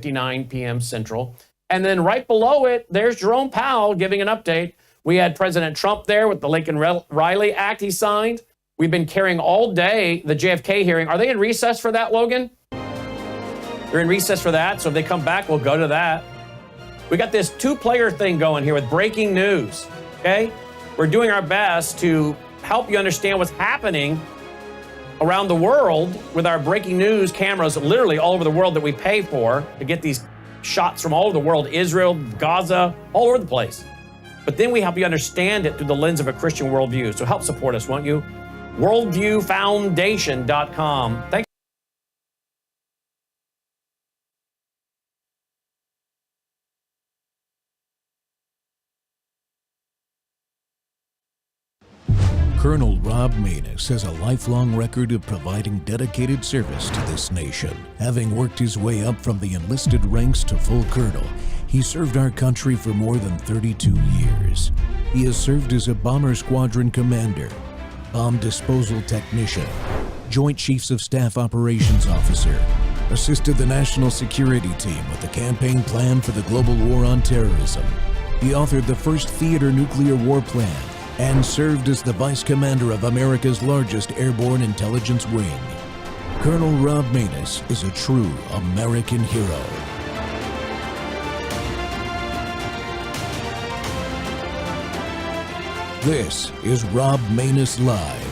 9 p.m. Central. And then right below it, there's Jerome Powell giving an update. We had President Trump there with the Lincoln-Riley Act he signed. We've been carrying all day the JFK hearing. Are they in recess for that, Logan? They're in recess for that, so if they come back, we'll go to that. We got this two-player thing going here with breaking news, okay? We're doing our best to help you understand what's happening around the world with our breaking news cameras literally all over the world that we pay for to get these shots from all over the world, Israel, Gaza, all over the place. But then we help you understand it through the lens of a Christian worldview. So help support us, won't you? worldviewfoundation.com. Thanks. Colonel Rob Maness has a lifelong record of providing dedicated service to this nation. Having worked his way up from the enlisted ranks to full colonel, he served our country for more than 32 years. He has served as a bomber squadron commander, bomb disposal technician, Joint Chiefs of Staff Operations Officer, assisted the National Security Team with the campaign plan for the global war on terrorism. He authored the first theater nuclear war plan and served as the Vice Commander of America's largest airborne intelligence wing. Colonel Rob Maness is a true American hero. This is Rob Maness Live.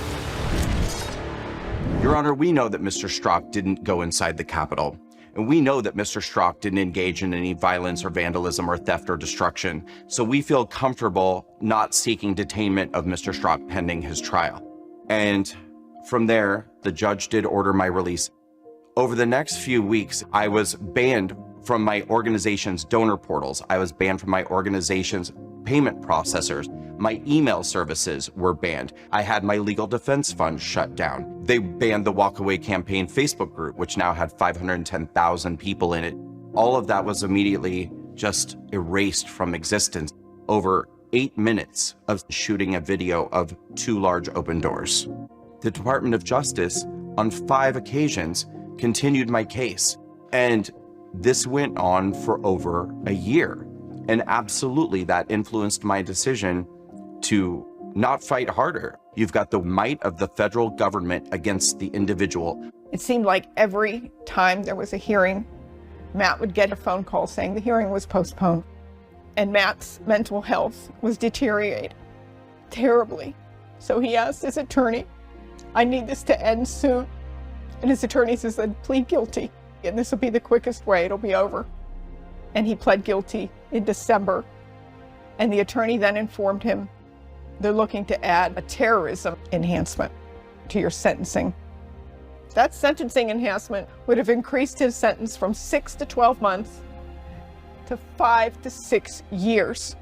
Your Honor, we know that Mr. Strzok didn't go inside the Capitol. And we know that Mr. Strzok didn't engage in any violence or vandalism or theft or destruction. So we feel comfortable not seeking detainment of Mr. Strzok pending his trial. And from there, the judge did order my release. Over the next few weeks, I was banned from my organization's donor portals. I was banned from my organization's payment processors. My email services were banned. I had my legal defense fund shut down. They banned the Walkaway Campaign Facebook group, which now had 510,000 people in it. All of that was immediately just erased from existence. Over 8 minutes of shooting a video of 2 large open doors. The Department of Justice, on 5 occasions, continued my case. And this went on for over a year. And absolutely that influenced my decision to not fight harder. You've got the might of the federal government against the individual. It seemed like every time there was a hearing, Matt would get a phone call saying the hearing was postponed. And Matt's mental health was deteriorating terribly. So he asked his attorney, I need this to end soon. And his attorney says, plead guilty, and this will be the quickest way, it'll be over. And he pled guilty in December. And the attorney then informed him, they're looking to add a terrorism enhancement to your sentencing. That sentencing enhancement would have increased his sentence from 6 to 12 months to 5 to 6 years.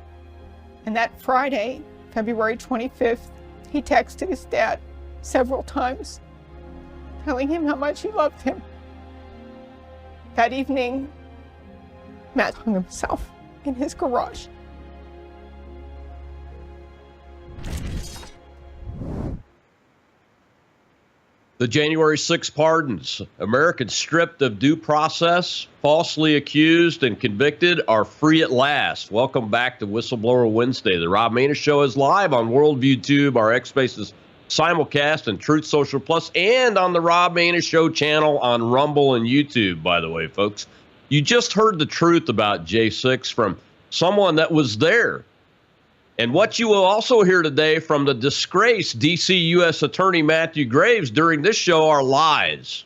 And that Friday, February 25th, he texted his dad several times, telling him how much he loved him. That evening, Matt hung himself in his garage. The January 6 pardons. Americans stripped of due process, falsely accused and convicted are free at last. Welcome back to Whistleblower Wednesday. The Rob Maness Show is live on Worldview Tube, our X Spaces simulcast, and Truth Social Plus, and on the Rob Maness Show channel on Rumble and YouTube, by the way, folks. You just heard the truth about J6 from someone that was there. And what you will also hear today from the disgraced D.C. U.S. Attorney Matthew Graves during this show are lies.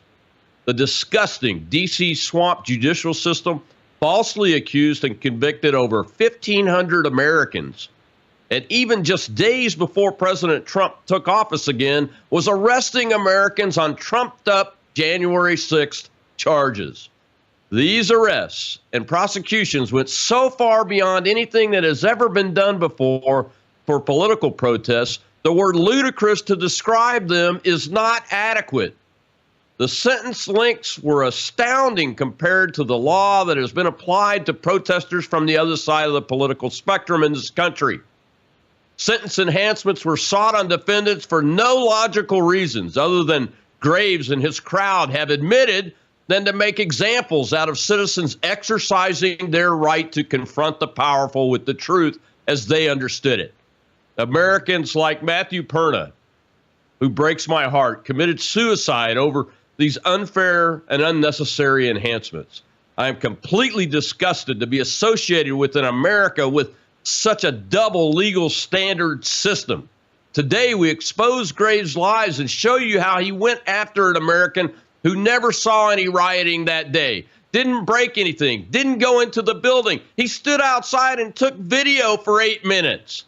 The disgusting D.C. swamp judicial system falsely accused and convicted over 1,500 Americans. And even just days before President Trump took office again, was arresting Americans on trumped-up January 6th charges. These arrests and prosecutions went so far beyond anything that has ever been done before for political protests, the word ludicrous to describe them is not adequate. The sentence lengths were astounding compared to the law that has been applied to protesters from the other side of the political spectrum in this country. Sentence enhancements were sought on defendants for no logical reasons other than Graves and his crowd have admitted than to make examples out of citizens exercising their right to confront the powerful with the truth as they understood it. Americans like Matthew Perna, who breaks my heart, committed suicide over these unfair and unnecessary enhancements. I am completely disgusted to be associated with an America with such a double legal standard system. Today, we expose Graves' lies and show you how he went after an American who never saw any rioting that day, didn't break anything, didn't go into the building. He stood outside and took video for 8 minutes.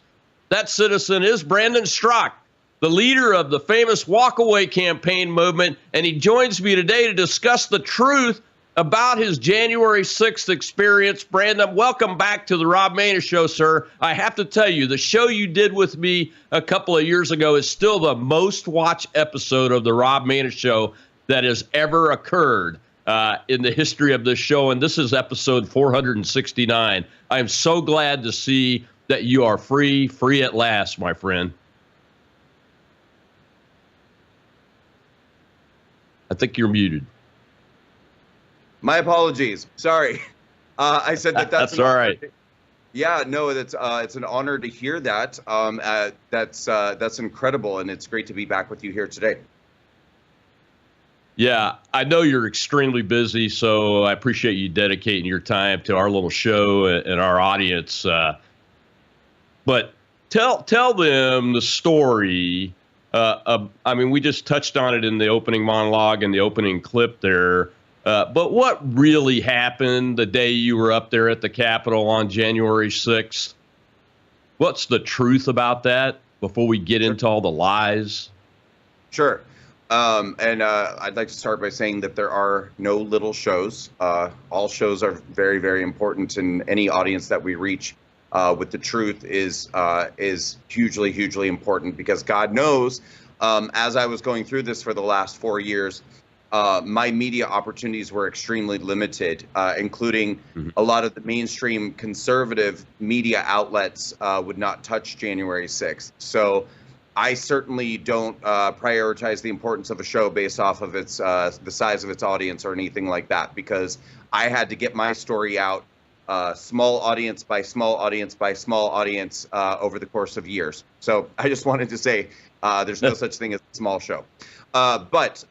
That citizen is Brandon Strzok, the leader of the famous Walkaway campaign movement, and he joins me today to discuss the truth about his January 6th experience. Brandon, welcome back to the Rob Maness Show, sir. I have to tell you, the show you did with me a couple of years ago is still the most watched episode of the Rob Maness Show that has ever occurred in the history of this show, and this is episode 469. I am so glad to see that you are free at last, my friend. I think you're muted. My apologies. Sorry. I said that that's all right. Yeah, no, it's an honor to hear that. That's incredible, and it's great to be back with you here today. Yeah, I know you're extremely busy, so I appreciate you dedicating your time to our little show and our audience. But tell them the story. I mean, we just touched on it in the opening monologue and the opening clip there. But what really happened the day you were up there at the Capitol on January 6th? What's the truth about that before we get into all the lies? Sure. I'd like to start by saying that there are no little shows. All shows are very, very important, and any audience that we reach with the truth is hugely, hugely important, because God knows, as I was going through this for the last 4 years, my media opportunities were extremely limited, including a lot of the mainstream conservative media outlets would not touch January 6th. So I certainly don't prioritize the importance of a show based off of its the size of its audience or anything like that, because I had to get my story out small audience by small audience by small audience over the course of years. So I just wanted to say there's no such thing as a small show. But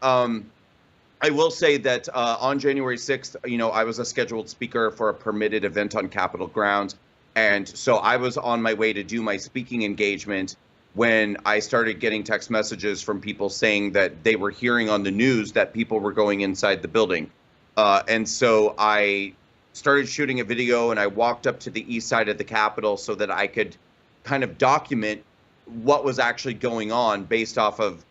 I will say that on January 6th, I was a scheduled speaker for a permitted event on Capitol grounds. And so I was on my way to do my speaking engagement when I started getting text messages from people saying that they were hearing on the news that people were going inside the building. And so I started shooting a video, and I walked up to the east side of the Capitol so that I could kind of document what was actually going on based off of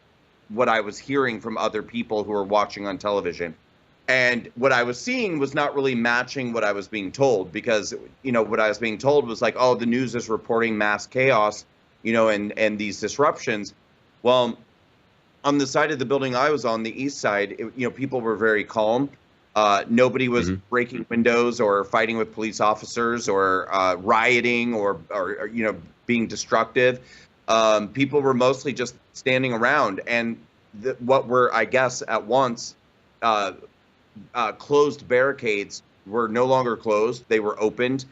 what I was hearing from other people who were watching on television. And what I was seeing was not really matching what I was being told, because, what I was being told was like, oh, the news is reporting mass chaos, and these disruptions. Well, on the side of the building I was on, the east side, people were very calm. Nobody was breaking windows or fighting with police officers or rioting or being destructive. People were mostly just standing around, and what were, I guess, at once closed barricades were no longer closed. They were opened.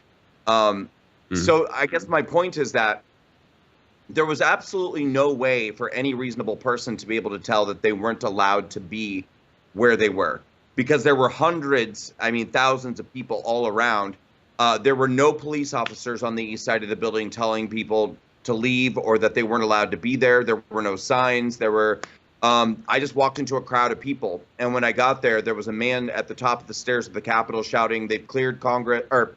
So I guess my point is that there was absolutely no way for any reasonable person to be able to tell that they weren't allowed to be where they were, because there were hundreds, thousands of people all around. There were no police officers on the east side of the building telling people to leave or that they weren't allowed to be there. There were no signs. There were, I just walked into a crowd of people. And when I got there, there was a man at the top of the stairs of the Capitol shouting, they've cleared Congress, or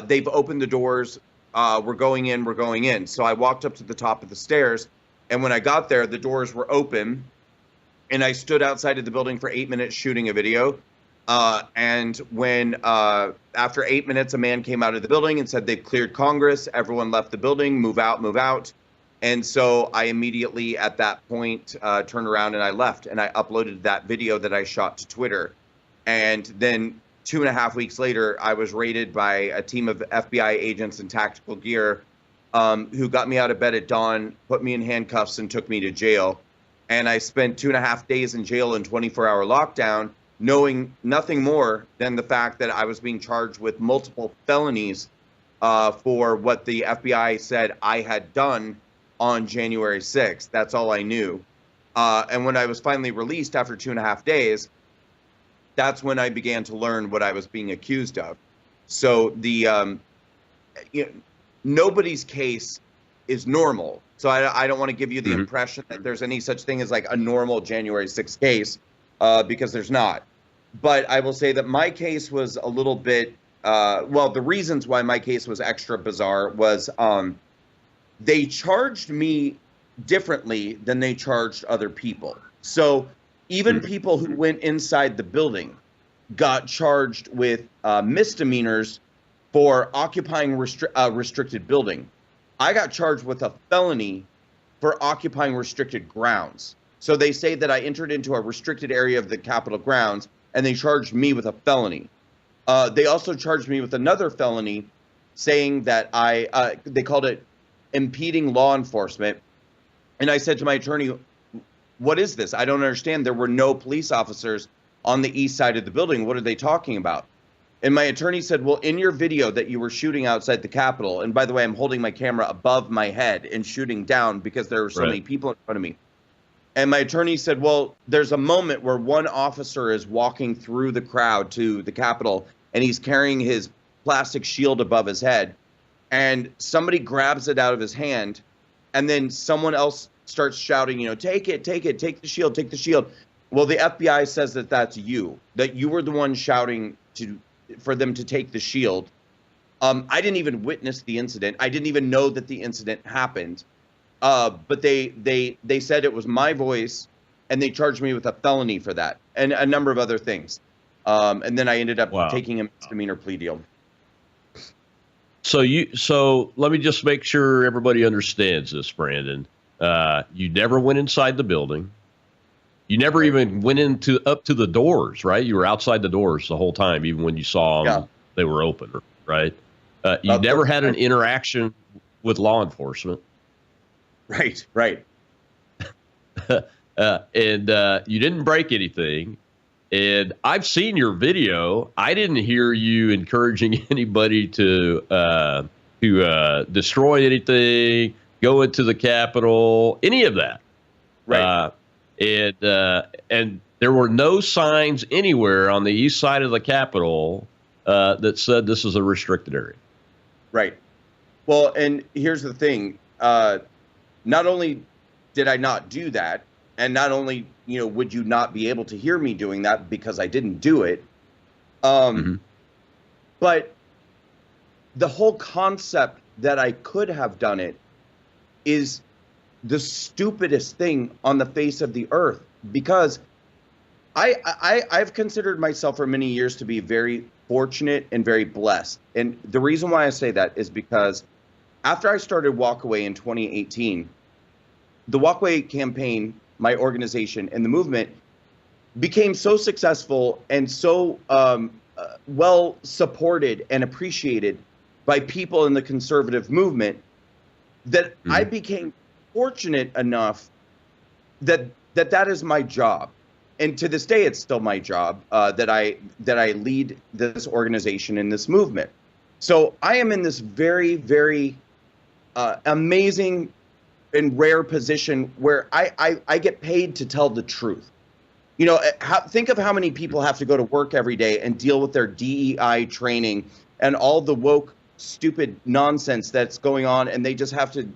they've opened the doors. We're going in, we're going in. So I walked up to the top of the stairs, and when I got there, the doors were open, and I stood outside of the building for 8 minutes shooting a video. And when, after 8 minutes, a man came out of the building and said, they've cleared Congress, everyone left the building, move out, move out. And so I immediately, at that point, turned around and I left, and I uploaded that video that I shot to Twitter. And then 2.5 weeks later, I was raided by a team of FBI agents in tactical gear who got me out of bed at dawn, put me in handcuffs, and took me to jail. And I spent 2.5 days in jail in 24-hour lockdown. knowing nothing more than the fact that I was being charged with multiple felonies for what the FBI said I had done on January 6th. That's all I knew. And when I was finally released after 2.5 days, that's when I began to learn what I was being accused of. So nobody's case is normal. So I don't want to give you the impression that there's any such thing as like a normal January 6th case, because there's not. But I will say that my case was a little bit, well, the reasons why my case was extra bizarre was they charged me differently than they charged other people. So even people who went inside the building got charged with misdemeanors for occupying restricted building. I got charged with a felony for occupying restricted grounds. So they say that I entered into a restricted area of the Capitol grounds, and they charged me with a felony. They also charged me with another felony, saying that they called it impeding law enforcement. And I said to my attorney, what is this? I don't understand. There were no police officers on the east side of the building. What are they talking about? And my attorney said, well, in your video that you were shooting outside the Capitol, and by the way, I'm holding my camera above my head and shooting down because there were so many people in front of me. And my attorney said, well, there's a moment where one officer is walking through the crowd to the Capitol, and he's carrying his plastic shield above his head, and somebody grabs it out of his hand, and then someone else starts shouting, take it, take the shield, take the shield. Well, the FBI says that that's you, that you were the one shouting for them to take the shield. I didn't even witness the incident. I didn't even know that the incident happened. But they said it was my voice, and they charged me with a felony for that and a number of other things. And then I ended up taking a misdemeanor plea deal. So let me just make sure everybody understands this, Brandon. You never went inside the building. You never even went up to the doors, right? You were outside the doors the whole time, even when you saw them, they were open, right? You never had an interaction with law enforcement. Right. And you didn't break anything. And I've seen your video. I didn't hear you encouraging anybody to destroy anything, go into the Capitol, any of that. Right. And there were no signs anywhere on the east side of the Capitol that said this is a restricted area. Right. Well, and here's the thing. Not only did I not do that, and not only, would you not be able to hear me doing that because I didn't do it, but the whole concept that I could have done it is the stupidest thing on the face of the earth, because I've considered myself for many years to be very fortunate and very blessed. And the reason why I say that is because after I started Walkaway in 2018, the Walkaway campaign, my organization, and the movement became so successful and so well supported and appreciated by people in the conservative movement that I became fortunate enough that is my job. And to this day, it's still my job that I lead this organization and this movement. So I am in this very, very amazing and rare position where I get paid to tell the truth. Think of how many people have to go to work every day and deal with their DEI training and all the woke, stupid nonsense that's going on, and they just have to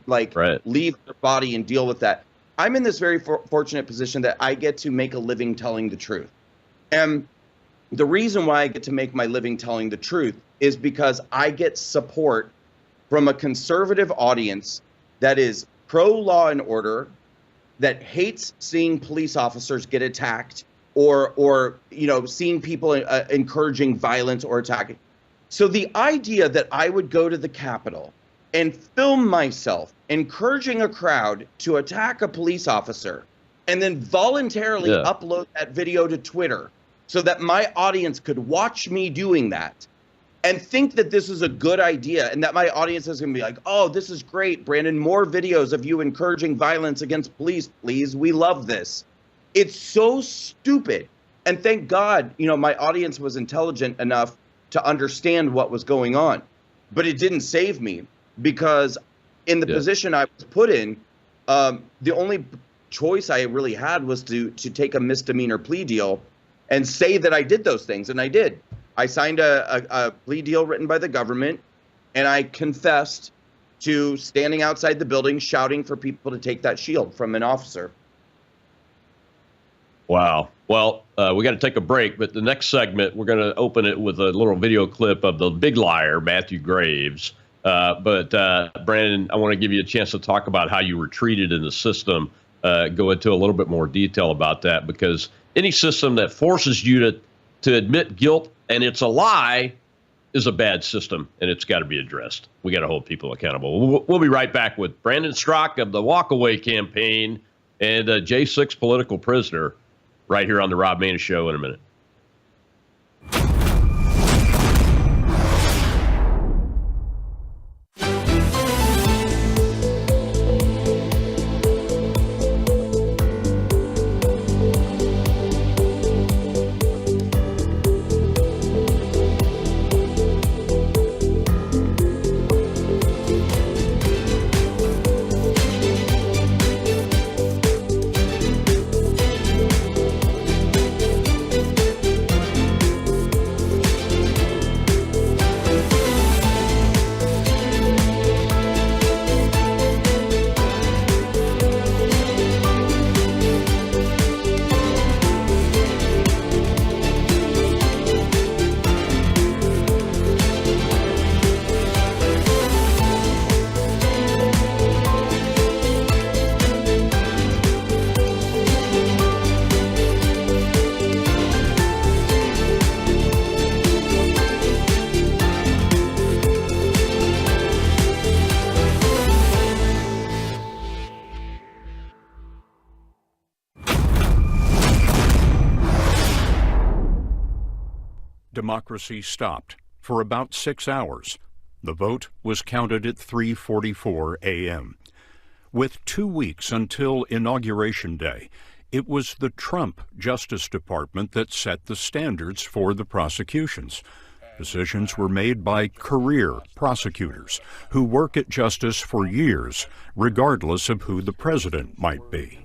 leave their body and deal with that. I'm in this very fortunate position that I get to make a living telling the truth. And the reason why I get to make my living telling the truth is because I get support from a conservative audience that is pro-law and order, that hates seeing police officers get attacked or seeing people encouraging violence or attacking. So the idea that I would go to the Capitol and film myself encouraging a crowd to attack a police officer and then voluntarily upload that video to Twitter so that my audience could watch me doing that and think that this is a good idea and that my audience is going to be like, oh, this is great, Brandon, more videos of you encouraging violence against police, please. We love this. It's so stupid And thank God, my audience was intelligent enough to understand what was going on. But it didn't save me, because in the position I was put in, the only choice I really had was to take a misdemeanor plea deal and say that I did those things. And I did. I signed a plea deal written by the government, and I confessed to standing outside the building shouting for people to take that shield from an officer. Wow. Well, we got to take a break, but the next segment, we're going to open it with a little video clip of the big liar, Matthew Graves. But Brandon, I want to give you a chance to talk about how you were treated in the system, go into a little bit more detail about that, because any system that forces you to admit guilt and it's a lie is a bad system, and it's got to be addressed. We got to hold people accountable. We'll be right back with Brandon Strzok of the Walkaway Campaign and J6 political prisoner right here on the Rob Maness Show in a minute. Democracy stopped for about 6 hours. The vote was counted at 3:44 a.m. With 2 weeks until Inauguration Day, it was the Trump Justice Department that set the standards for the prosecutions. Decisions were made by career prosecutors who work at justice for years, regardless of who the president might be.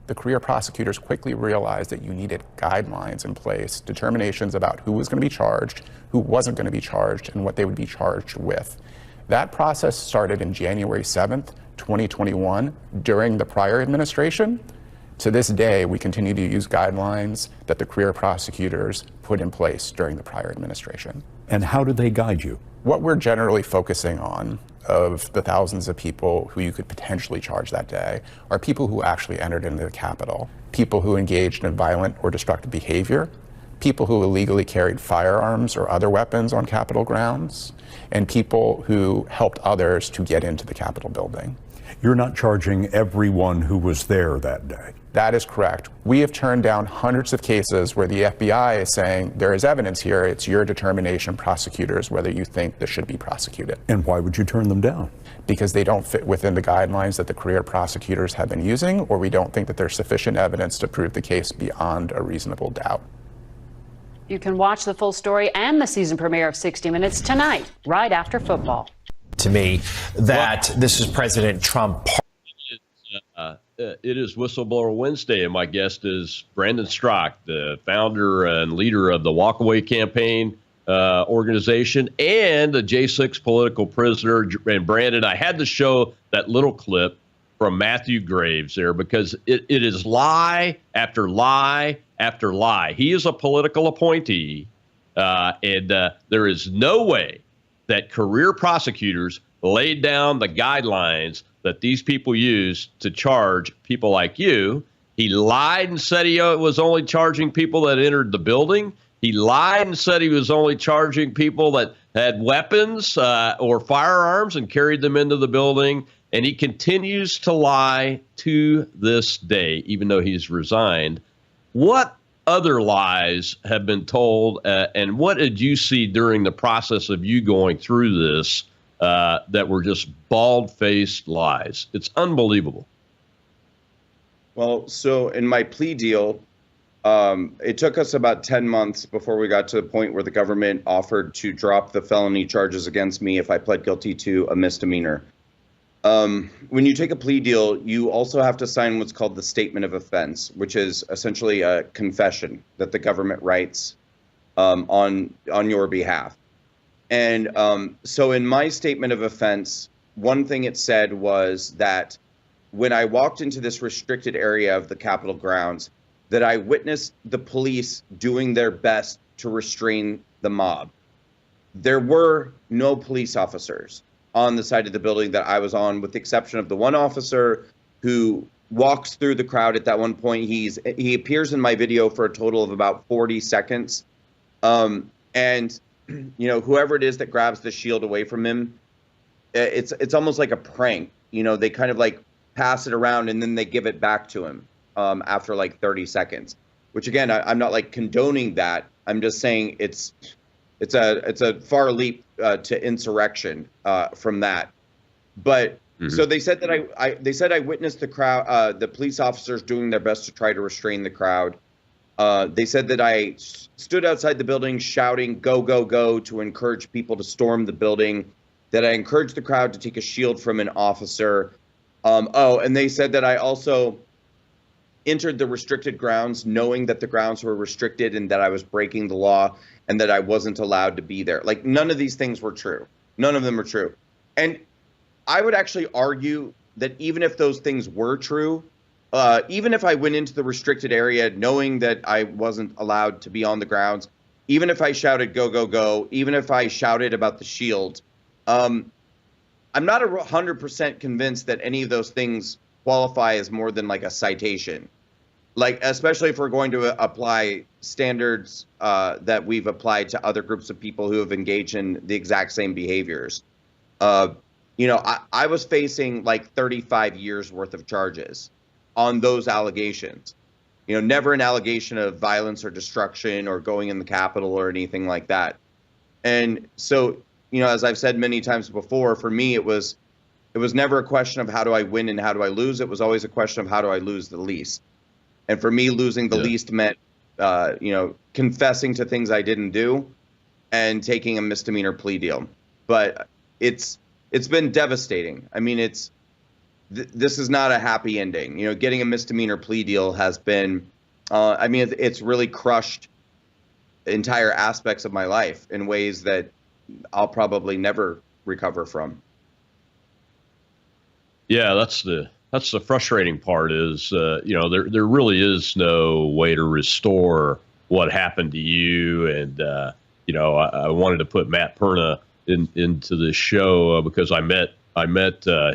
The career prosecutors quickly realized that you needed guidelines in place, determinations about who was going to be charged, who wasn't going to be charged, and what they would be charged with. That process started in January 7th, 2021, during the prior administration. To this day, we continue to use guidelines that the career prosecutors put in place during the prior administration. And how do they guide you? What we're generally focusing on, of the thousands of people who you could potentially charge that day, are people who actually entered into the Capitol, people who engaged in violent or destructive behavior, people who illegally carried firearms or other weapons on Capitol grounds, and people who helped others to get into the Capitol building. You're not charging everyone who was there that day. That is correct. We have turned down hundreds of cases where the FBI is saying there is evidence here, it's your determination, prosecutors, whether you think this should be prosecuted. And why would you turn them down? Because they don't fit within the guidelines that the career prosecutors have been using, or we don't think that there's sufficient evidence to prove the case beyond a reasonable doubt. You can watch the full story and the season premiere of 60 Minutes tonight, right after football. To me, that this is President Trump. It is Whistleblower Wednesday, and my guest is Brandon Strzok, the founder and leader of the Walkaway Campaign organization and the J6 political prisoner. And Brandon, I had to show that little clip from Matthew Graves there because it is lie after lie after lie. He is a political appointee, and there is no way that career prosecutors laid down the guidelines that these people use to charge people like you. He lied and said he was only charging people that entered the building. He lied and said he was only charging people that had weapons or firearms and carried them into the building. And he continues to lie to this day, even though he's resigned. What other lies have been told, and what did you see during the process of you going through this that were just bald-faced lies? It's unbelievable. Well, so in my plea deal, It took us about 10 months before we got to the point where the government offered to drop the felony charges against me if I pled guilty to a misdemeanor. When you take a plea deal, you also have to sign what's called the statement of offense, which is essentially a confession that the government writes on your behalf. And so in my statement of offense, one thing it said was that when I walked into this restricted area of the Capitol grounds, that I witnessed the police doing their best to restrain the mob. There were no police officers on the side of the building that I was on, with the exception of the one officer who walks through the crowd at that one point. He appears in my video for a total of about 40 seconds. And you know, whoever it is that grabs the shield away from him, it's almost like a prank. You know, they kind of like pass it around and then they give it back to him after like 30 seconds, which again, I'm not like condoning that. I'm just saying it's a far leap to insurrection from that. But so they said that they said I witnessed the crowd, the police officers doing their best to try to restrain the crowd. They said that I stood outside the building shouting, "Go, go, go," to encourage people to storm the building, that I encouraged the crowd to take a shield from an officer. And they said that I also entered the restricted grounds knowing that the grounds were restricted and that I was breaking the law and that I wasn't allowed to be there. Like, none of these things were true. None of them were true. And I would actually argue that even if those things were true, even if I went into the restricted area knowing that I wasn't allowed to be on the grounds, even if I shouted "Go, go, go," even if I shouted about the shield, I'm not 100% convinced that any of those things qualify as more than like a citation. Like, especially if we're going to apply standards that we've applied to other groups of people who have engaged in the exact same behaviors. You know, I was facing like 35 years worth of charges on those allegations. You know, never an allegation of violence or destruction or going in the Capitol or anything like that. And so, you know, as I've said many times before, for me, it was never a question of how do I win and how do I lose. It was always a question of how do I lose the least. And for me, losing the least meant, you know, confessing to things I didn't do and taking a misdemeanor plea deal. But it's been devastating. I mean, this is not a happy ending. You know, getting a misdemeanor plea deal has been, I mean, it's really crushed entire aspects of my life in ways that I'll probably never recover from. Yeah, that's the frustrating part is, you know, there really is no way to restore what happened to you. And, you know, I wanted to put Matt Perna into this show because I met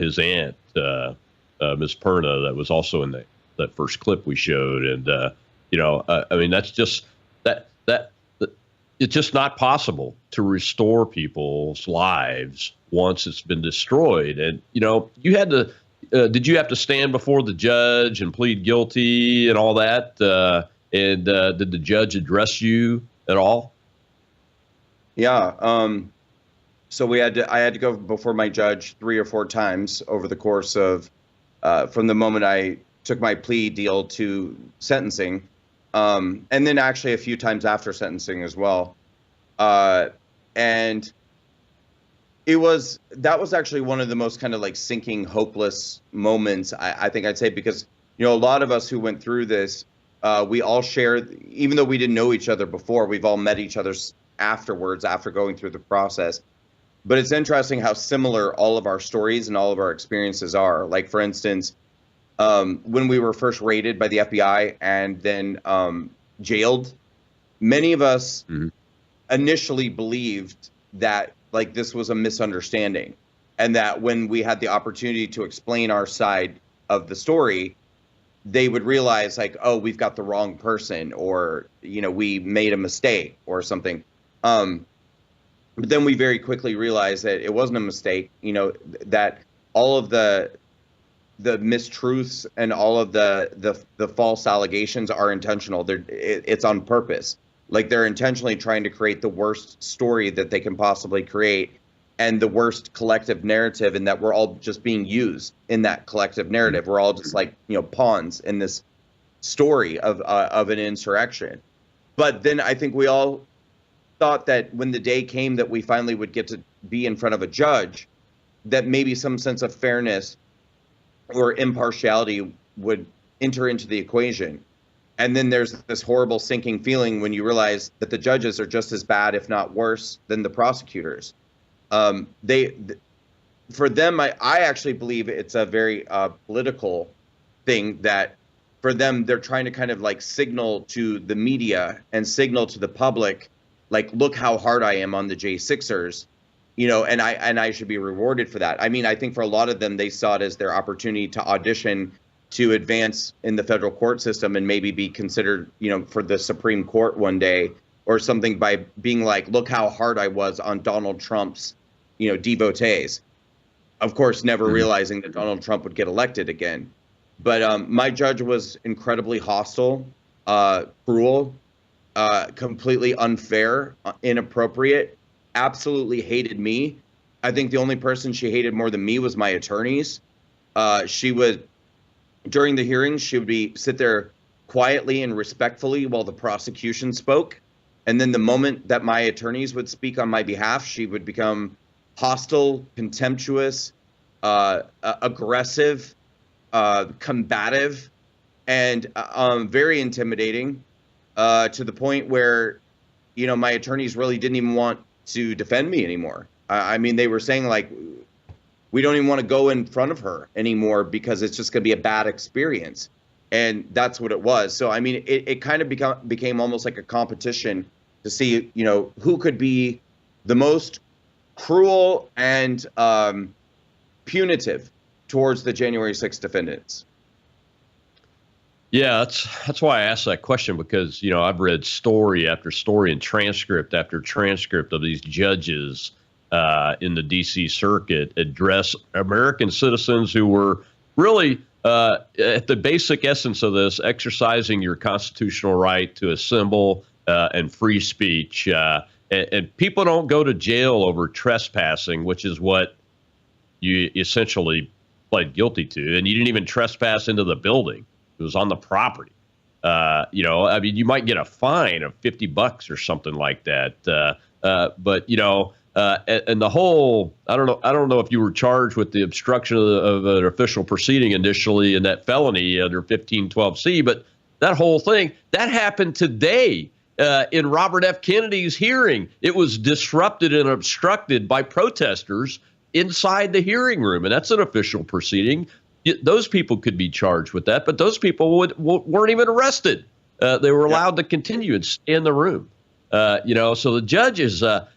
his aunt, Miss Perna, that was also in that first clip we showed. And, you know, I mean, that's just that it's just not possible to restore people's lives once it's been destroyed. And, you know, you had to, did you have to stand before the judge and plead guilty and all that? And did the judge address you at all? Yeah. So I had to go before my judge 3 or 4 times over the course of, from the moment I took my plea deal to sentencing. And then actually a few times after sentencing as well. And that was actually one of the most kind of like sinking, hopeless moments, I think I'd say, because, you know, a lot of us who went through this, we all shared, even though we didn't know each other before, we've all met each other afterwards, after going through the process. But it's interesting how similar all of our stories and all of our experiences are. Like, for instance, when we were first raided by the FBI and then jailed, many of us initially believed that like this was a misunderstanding, and that when we had the opportunity to explain our side of the story, they would realize like, oh, we've got the wrong person, or, you know, we made a mistake or something. But then we very quickly realized that it wasn't a mistake, you know, that all of the mistruths and all of the false allegations are intentional. It's on purpose. Like, they're intentionally trying to create the worst story that they can possibly create and the worst collective narrative, and that we're all just being used in that collective narrative. We're all just like, you know, pawns in this story of an insurrection. But then I think we all thought that when the day came that we finally would get to be in front of a judge, that maybe some sense of fairness or impartiality would enter into the equation. And then there's this horrible sinking feeling when you realize that the judges are just as bad, if not worse, than the prosecutors. For them, I actually believe it's a very political thing that for them, they're trying to kind of like signal to the media and signal to the public, like, look how hard I am on the J6ers, you know, and I should be rewarded for that. I mean, I think for a lot of them, they saw it as their opportunity to audition to advance in the federal court system and maybe be considered, you know, for the Supreme Court one day or something, by being like, look how hard I was on Donald Trump's, you know, devotees. Of course, never realizing that Donald Trump would get elected again. But my judge was incredibly hostile, cruel, completely unfair, inappropriate, absolutely hated me. I think the only person she hated more than me was my attorneys. She would, during the hearings, she would sit there quietly and respectfully while the prosecution spoke. And then the moment that my attorneys would speak on my behalf, she would become hostile, contemptuous, aggressive, combative, and very intimidating, to the point where, you know, my attorneys really didn't even want to defend me anymore. I mean, they were saying, like, we don't even want to go in front of her anymore because it's just going to be a bad experience. And that's what it was. So, I mean, it kind of became almost like a competition to see, you know, who could be the most cruel and punitive towards the January 6th defendants. Yeah, that's why I asked that question, because, you know, I've read story after story and transcript after transcript of these judges in the D.C. Circuit address American citizens who were really, at the basic essence of this, exercising your constitutional right to assemble and free speech. And people don't go to jail over trespassing, which is what you essentially pled guilty to. And you didn't even trespass into the building. It was on the property. You know, I mean, you might get a fine of $50 or something like that. But, you know, and the whole, I don't know if you were charged with the obstruction of an official proceeding initially in that felony under 1512C, but that whole thing, that happened today in Robert F. Kennedy's hearing. It was disrupted and obstructed by protesters inside the hearing room, and that's an official proceeding. Those people could be charged with that, but those people weren't even arrested. They were allowed to continue and stay in the room. You know, so the judges, let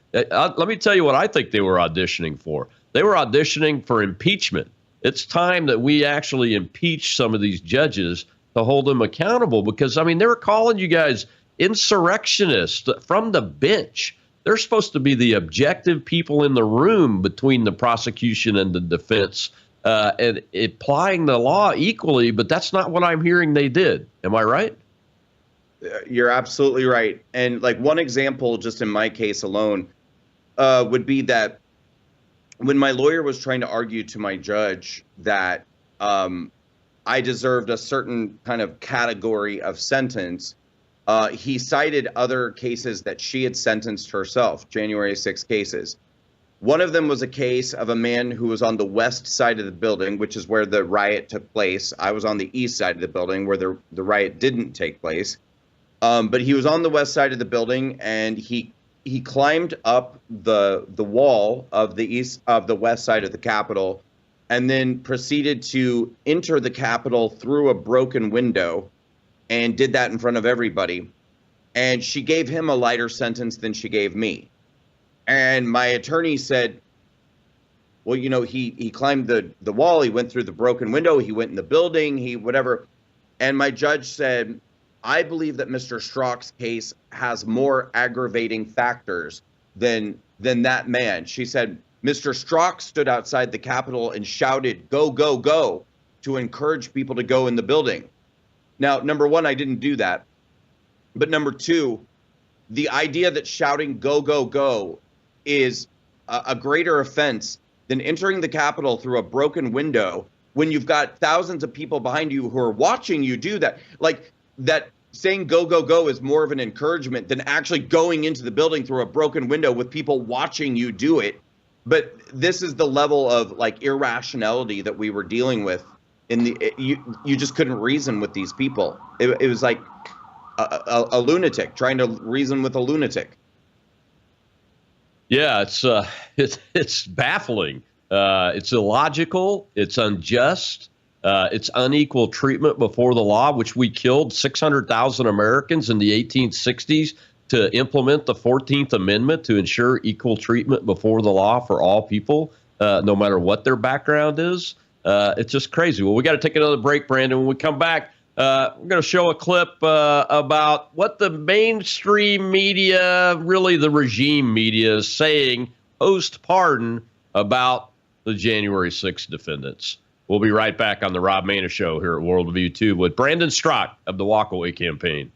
me tell you what I think they were auditioning for. They were auditioning for impeachment. It's time that we actually impeach some of these judges to hold them accountable, because, I mean, they were calling you guys insurrectionists from the bench. They're supposed to be the objective people in the room between the prosecution and the defense, and applying the law equally, but that's not what I'm hearing they did. Am I right? You're absolutely right. And like one example, just in my case alone, would be that when my lawyer was trying to argue to my judge that I deserved a certain kind of category of sentence, he cited other cases that she had sentenced herself, January 6 cases. One of them was a case of a man who was on the west side of the building, which is where the riot took place. I was on the east side of the building where the riot didn't take place. But he was on the west side of the building, and he climbed up the wall of the west side of the Capitol, and then proceeded to enter the Capitol through a broken window, and did that in front of everybody. And she gave him a lighter sentence than she gave me. And my attorney said, well, you know, he climbed the wall, he went through the broken window, he went in the building, he whatever. And my judge said, I believe that Mr. Strzok's case has more aggravating factors than that man. She said, Mr. Strzok stood outside the Capitol and shouted, go, go, go, to encourage people to go in the building. Now, number one, I didn't do that. But number two, the idea that shouting go, go, go is a greater offense than entering the Capitol through a broken window when you've got thousands of people behind you who are watching you do that. Like, that saying go, go, go is more of an encouragement than actually going into the building through a broken window with people watching you do it. But this is the level of like irrationality that we were dealing with. You just couldn't reason with these people. It was like a lunatic trying to reason with a lunatic. Yeah, it's baffling. It's illogical. It's unjust. It's unequal treatment before the law, which we killed 600,000 Americans in the 1860s to implement the 14th Amendment to ensure equal treatment before the law for all people, no matter what their background is. It's just crazy. Well, we got to take another break, Brandon. When we come back, we're going to show a clip about what the mainstream media, really the regime media, is saying post-pardon about the January 6th defendants. We'll be right back on the Rob Maness Show here at Worldview 2 with Brandon Strzok of the Walkaway Campaign.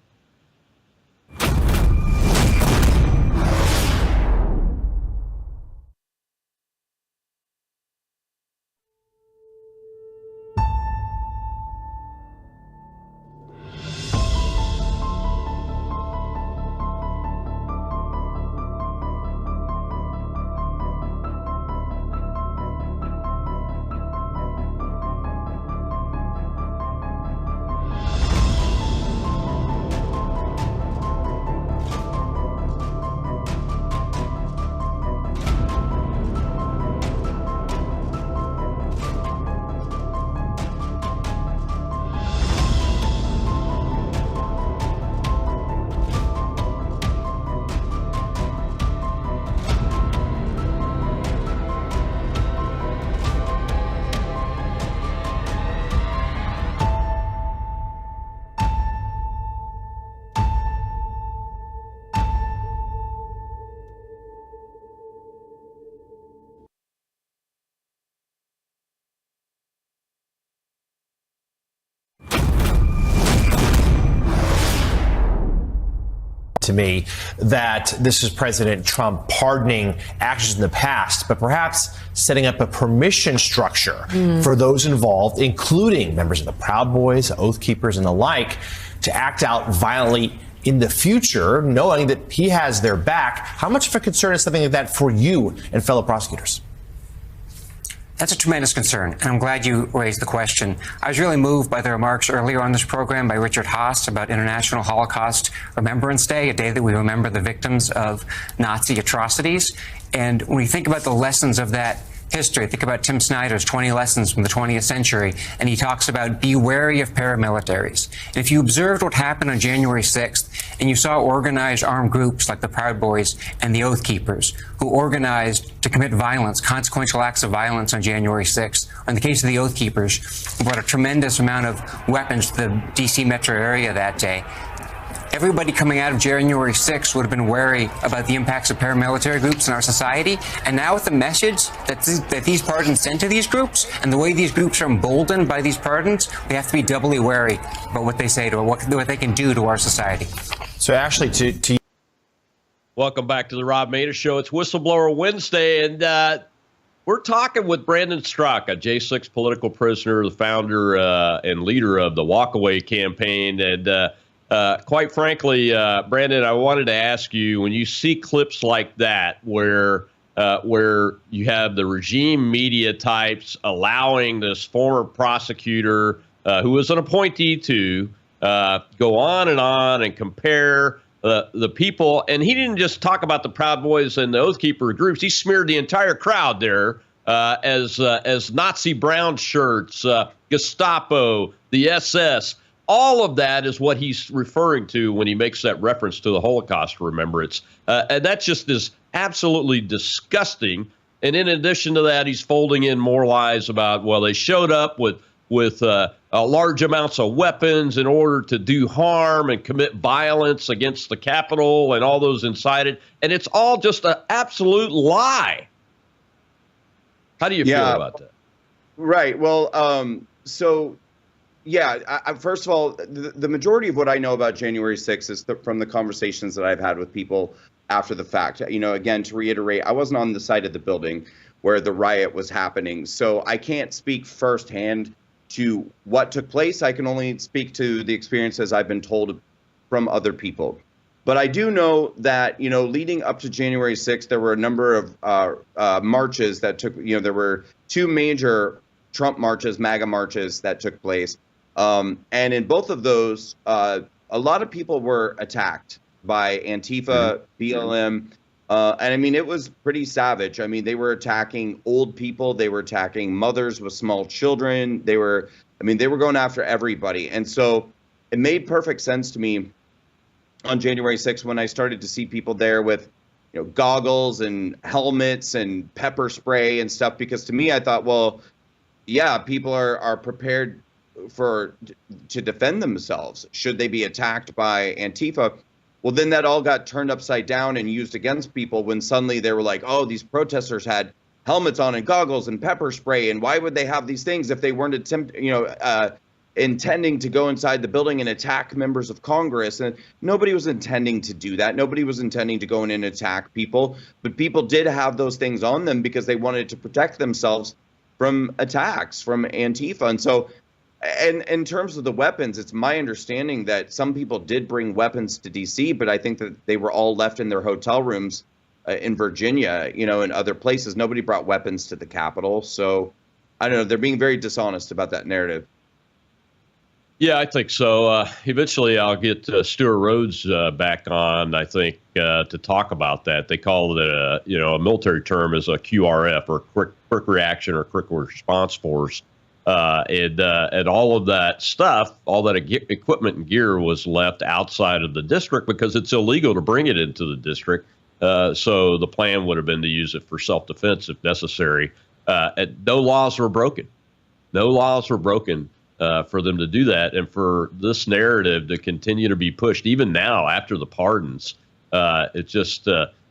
To me, that this is President Trump pardoning actions in the past, but perhaps setting up a permission structure for those involved, including members of the Proud Boys, Oath Keepers, and the like, to act out violently in the future, knowing that he has their back. How much of a concern is something like that for you and fellow prosecutors? That's a tremendous concern, and I'm glad you raised the question. I was really moved by the remarks earlier on this program by Richard Haas about International Holocaust Remembrance Day, a day that we remember the victims of Nazi atrocities. And when we think about the lessons of that history, think about Tim Snyder's 20 Lessons from the 20th Century, and he talks about be wary of paramilitaries. And if you observed what happened on January 6th, and you saw organized armed groups like the Proud Boys and the Oath Keepers, who organized to commit violence, consequential acts of violence on January 6th, or in the case of the Oath Keepers, who brought a tremendous amount of weapons to the D.C. metro area that day, everybody coming out of January 6th would have been wary about the impacts of paramilitary groups in our society. And now with the message that these pardons send to these groups and the way these groups are emboldened by these pardons, we have to be doubly wary about what they say to what they can do to our society. So, Ashley, to Welcome back to the Rob Maness Show. It's Whistleblower Wednesday, and we're talking with Brandon Strzok, a J6 political prisoner, the founder and leader of the Walkaway Campaign. And quite frankly, Brandon, I wanted to ask you, when you see clips like that where you have the regime media types allowing this former prosecutor, who was an appointee to, go on and compare the people, and he didn't just talk about the Proud Boys and the Oath Keeper groups. He smeared the entire crowd there as Nazi brown shirts, Gestapo, the SS. All of that is what he's referring to when he makes that reference to the Holocaust remembrance. And that just is absolutely disgusting. And in addition to that, he's folding in more lies about, well, they showed up with large amounts of weapons in order to do harm and commit violence against the Capitol and all those inside it. And it's all just an absolute lie. How do you feel about that? Right. Well, first of all, the majority of what I know about January 6th is from the conversations that I've had with people after the fact. You know, again, to reiterate, I wasn't on the side of the building where the riot was happening, so I can't speak firsthand to what took place. I can only speak to the experiences I've been told from other people. But I do know that, leading up to January 6th, there were a number of marches that took, there were two major Trump marches, MAGA marches that took place. And in both of those, a lot of people were attacked by Antifa, BLM. And I mean, it was pretty savage. I mean, they were attacking old people. They were attacking mothers with small children. They were going after everybody. And so it made perfect sense to me on January 6th when I started to see people there with, goggles and helmets and pepper spray and stuff, because to me, I thought, well, yeah, people are prepared to defend themselves should they be attacked by Antifa. Well, then that all got turned upside down and used against people when suddenly they were like, oh, these protesters had helmets on and goggles and pepper spray. And why would they have these things if they weren't intending to go inside the building and attack members of Congress? And nobody was intending to do that. Nobody was intending to go in and attack people. But people did have those things on them because they wanted to protect themselves from attacks from Antifa. And so, and in terms of the weapons, it's my understanding that some people did bring weapons to D.C., but I think that they were all left in their hotel rooms in Virginia, and other places. Nobody brought weapons to the Capitol. So I don't know. They're being very dishonest about that narrative. Yeah, I think so. Eventually, I'll get Stuart Rhodes back on, I think, to talk about that. They call it a military term is a QRF, or quick reaction or quick response force. And all of that stuff, all that equipment and gear was left outside of the district because it's illegal to bring it into the district. So the plan would have been to use it for self-defense if necessary. No laws were broken. No laws were broken for them to do that. And for this narrative to continue to be pushed, even now after the pardons, it just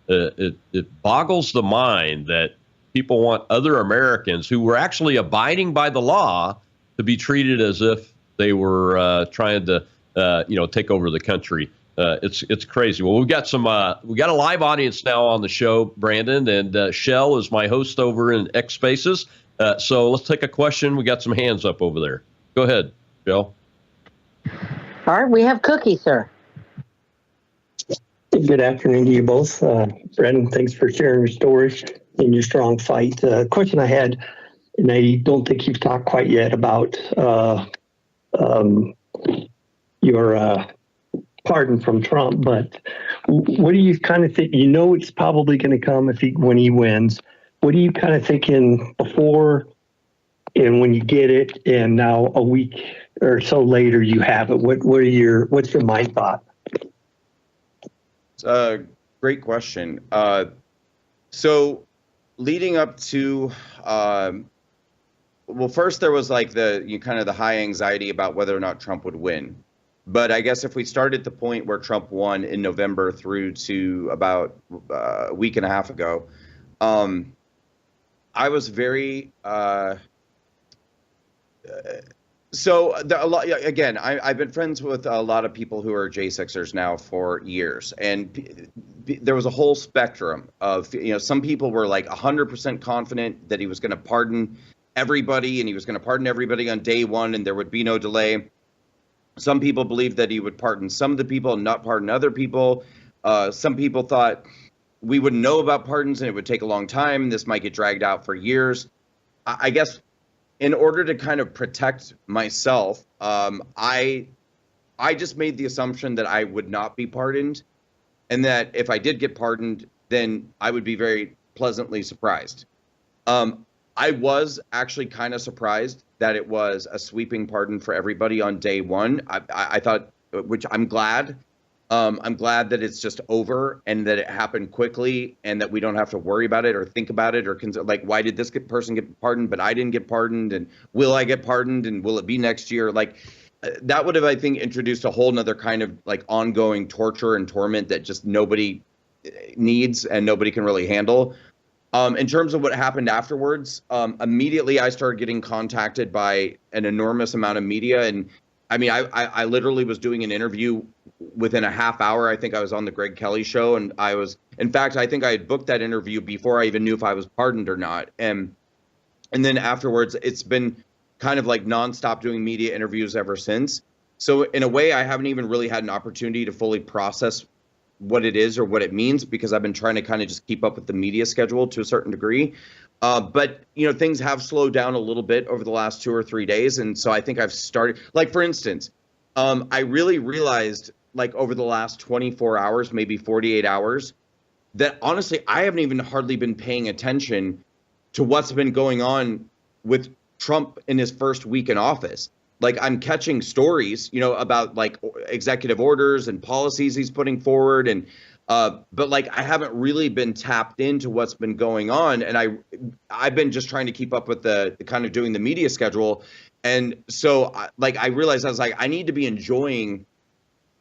it boggles the mind that people want other Americans who were actually abiding by the law to be treated as if they were trying to, take over the country. It's crazy. Well, we got a live audience now on the show, Brandon, and Shell is my host over in X Spaces. So let's take a question. We got some hands up over there. Go ahead, Shell. All right, we have Cookie, sir. Good afternoon to you both. Brendan, thanks for sharing your story and your strong fight. Question I had, and I don't think you've talked quite yet about your pardon from Trump, but what do you kind of think? It's probably going to come when he wins. What are you kind of thinking before and when you get it, and now a week or so later you have it? What's your mind thought? It's a great question. So leading up to, first there was like the high anxiety about whether or not Trump would win. But I guess if we start at the point where Trump won in November through to about a week and a half ago, I was very I've been friends with a lot of people who are J6ers now for years, and there was a whole spectrum of, some people were like 100% confident that he was going to pardon everybody, and he was going to pardon everybody on day one, and there would be no delay. Some people believed that he would pardon some of the people and not pardon other people. Some people thought we wouldn't know about pardons and it would take a long time. This might get dragged out for years. I guess in order to kind of protect myself, I just made the assumption that I would not be pardoned, and that if I did get pardoned, then I would be very pleasantly surprised. I was actually kind of surprised that it was a sweeping pardon for everybody on day one. I thought, which I'm glad. I'm glad that it's just over and that it happened quickly and that we don't have to worry about it or think about it or like, why did this person get pardoned but I didn't get pardoned, and will I get pardoned and will it be next year? Like, that would have, I think, introduced a whole nother kind of like ongoing torture and torment that just nobody needs and nobody can really handle. In terms of what happened afterwards, immediately I started getting contacted by an enormous amount of media. And I mean, I literally was doing an interview within a half hour. I think I was on the Greg Kelly show, and in fact, I think I had booked that interview before I even knew if I was pardoned or not. And then afterwards, it's been kind of like nonstop doing media interviews ever since. So in a way, I haven't even really had an opportunity to fully process what it is or what it means, because I've been trying to kind of just keep up with the media schedule to a certain degree. But, things have slowed down a little bit over the last 2 or 3 days. And so I think I've started, like, for instance, I really realized, like, over the last 24 hours, maybe 48 hours, that honestly, I haven't even hardly been paying attention to what's been going on with Trump in his first week in office. Like, I'm catching stories, about like executive orders and policies he's putting forward. And, but like, I haven't really been tapped into what's been going on. And I've been just trying to keep up with the kind of doing the media schedule. And so like, I realized I was like, I need to be enjoying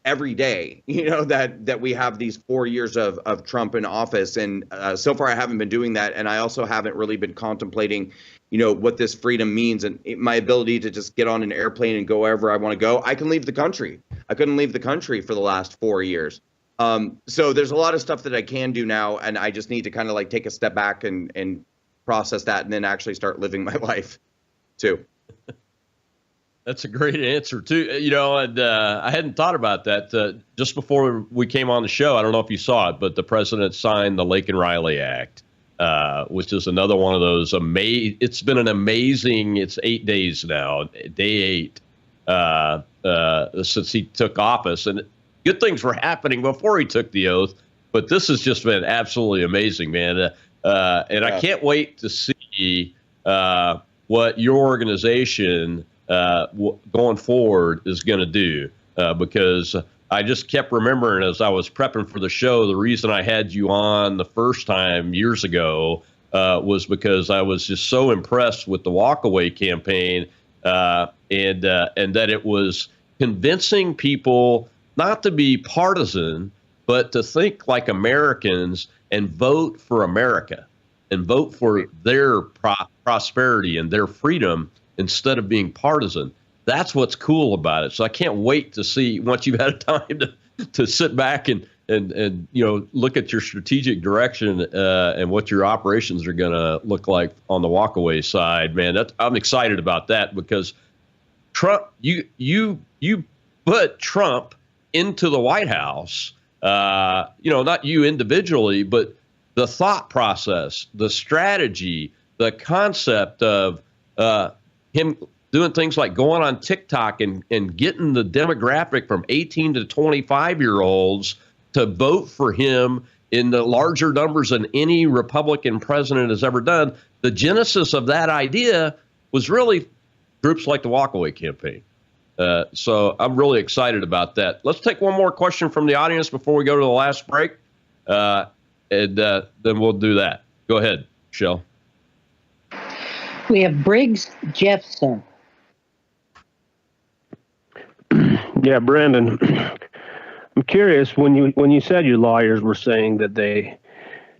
every day, that we have these 4 years of Trump in office. And so far I haven't been doing that. And I also haven't really been contemplating, what this freedom means and my ability to just get on an airplane and go wherever I want to go. I can leave the country. I couldn't leave the country for the last 4 years. So there's a lot of stuff that I can do now. And I just need to kind of like take a step back and process that and then actually start living my life too. That's a great answer too. And I hadn't thought about that. Just before we came on the show, I don't know if you saw it, but the president signed the Laken Riley Act, which is another one of those it's been an amazing, it's 8 days now, day 8, since he took office, and good things were happening before he took the oath, but this has just been absolutely amazing, man. And I can't wait to see what your organization going forward is going to do, because I just kept remembering as I was prepping for the show, the reason I had you on the first time years ago was because I was just so impressed with the walkaway campaign, and that it was convincing people not to be partisan, but to think like Americans and vote for America and vote for their prosperity and their freedom instead of being partisan. That's what's cool about it. So I can't wait to see, once you've had time to sit back and look at your strategic direction and what your operations are going to look like on the walkaway side, man. I'm excited about that, because Trump, you put Trump into the White House, not you individually, but the thought process, the strategy, the concept of him doing things like going on TikTok and getting the demographic from 18 to 25-year-olds to vote for him in the larger numbers than any Republican president has ever done. The genesis of that idea was really groups like the Walkaway campaign. So I'm really excited about that. Let's take one more question from the audience before we go to the last break, and then we'll do that. Go ahead, Shell. We have Briggs Jeffson. Yeah, Brandon, I'm curious, when you said your lawyers were saying that they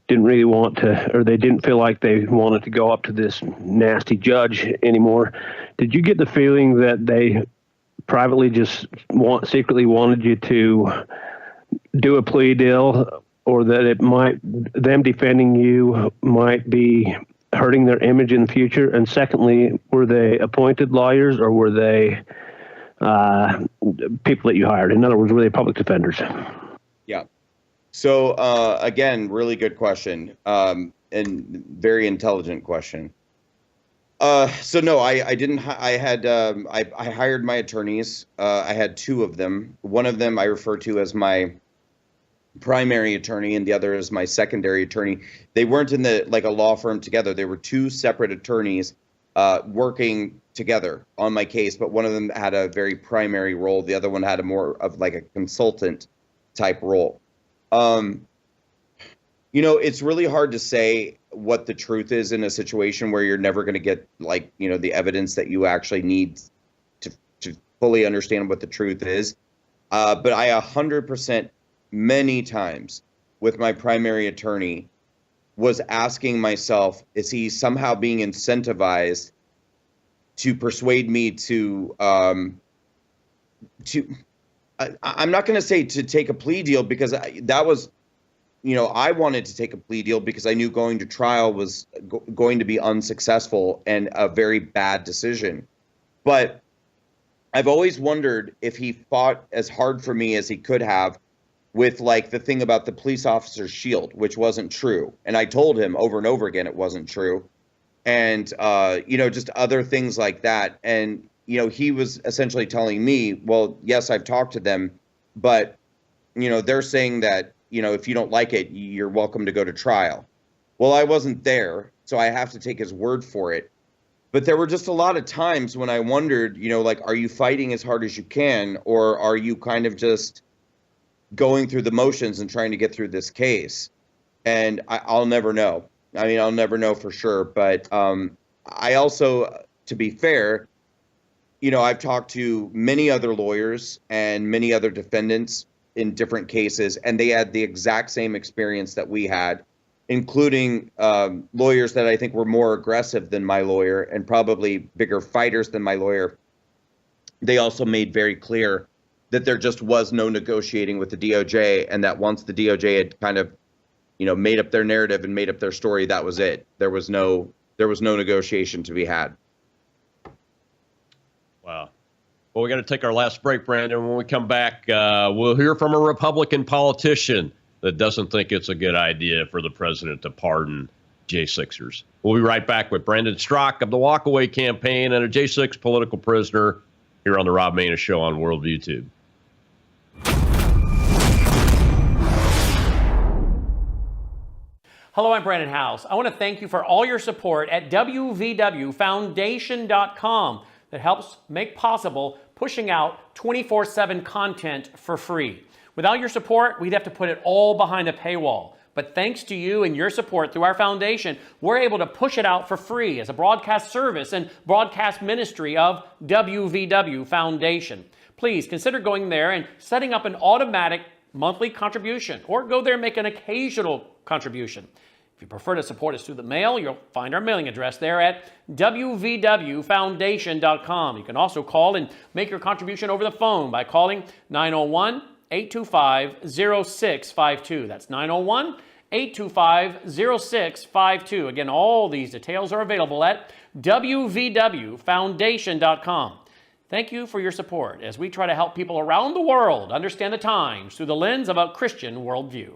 didn't really want to, or they didn't feel like they wanted to go up to this nasty judge anymore, did you get the feeling that they privately just secretly wanted you to do a plea deal, or that them defending you might be hurting their image in the future? And secondly, were they appointed lawyers, or were they people that you hired? In other words, were they public defenders? Yeah. So again, really good question, and very intelligent question. So no, I didn't. I hired my attorneys. I had two of them. One of them I refer to as my primary attorney, and the other is my secondary attorney. They weren't in a law firm together. They were two separate attorneys working together on my case, but one of them had a very primary role. The other one had a more of like a consultant type role. It's really hard to say what the truth is in a situation where you're never going to get the evidence that you actually need to fully understand what the truth is. But I 100% many times with my primary attorney was asking myself, is he somehow being incentivized to persuade me to I'm not going to say to take a plea deal, because that was, I wanted to take a plea deal because I knew going to trial was going to be unsuccessful and a very bad decision. But I've always wondered if he fought as hard for me as he could have with like the thing about the police officer's shield, which wasn't true. And I told him over and over again it wasn't true. And, just other things like that. And, he was essentially telling me, well, yes, I've talked to them, but, they're saying that, if you don't like it, you're welcome to go to trial. Well, I wasn't there, so I have to take his word for it. But there were just a lot of times when I wondered, are you fighting as hard as you can, or are you kind of just going through the motions and trying to get through this case? And I'll never know. I mean, I'll never know for sure. But I also, to be fair, I've talked to many other lawyers and many other defendants in different cases, and they had the exact same experience that we had, including lawyers that I think were more aggressive than my lawyer and probably bigger fighters than my lawyer. They also made very clear that there just was no negotiating with the DOJ, and that once the DOJ had kind of, made up their narrative and made up their story, that was it. There was no negotiation to be had. Wow. Well, we got to take our last break, Brandon. When we come back, we'll hear from a Republican politician that doesn't think it's a good idea for the president to pardon J6ers. We'll be right back with Brandon Strzok of the Walkaway Campaign and a J6 political prisoner here on the Rob Maness Show on World YouTube. Hello, I'm Brandon House. I want to thank you for all your support at wvwfoundation.com that helps make possible pushing out 24/7 content for free. Without your support, we'd have to put it all behind a paywall. But thanks to you and your support through our foundation, we're able to push it out for free as a broadcast service and broadcast ministry of WVW Foundation. Please consider going there and setting up an automatic monthly contribution, or go there and make an occasional contribution. If you prefer to support us through the mail, you'll find our mailing address there at wvwfoundation.com. You can also call and make your contribution over the phone by calling 901-825-0652. That's 901-825-0652. Again, all these details are available at wvwfoundation.com. Thank you for your support as we try to help people around the world understand the times through the lens of a Christian worldview.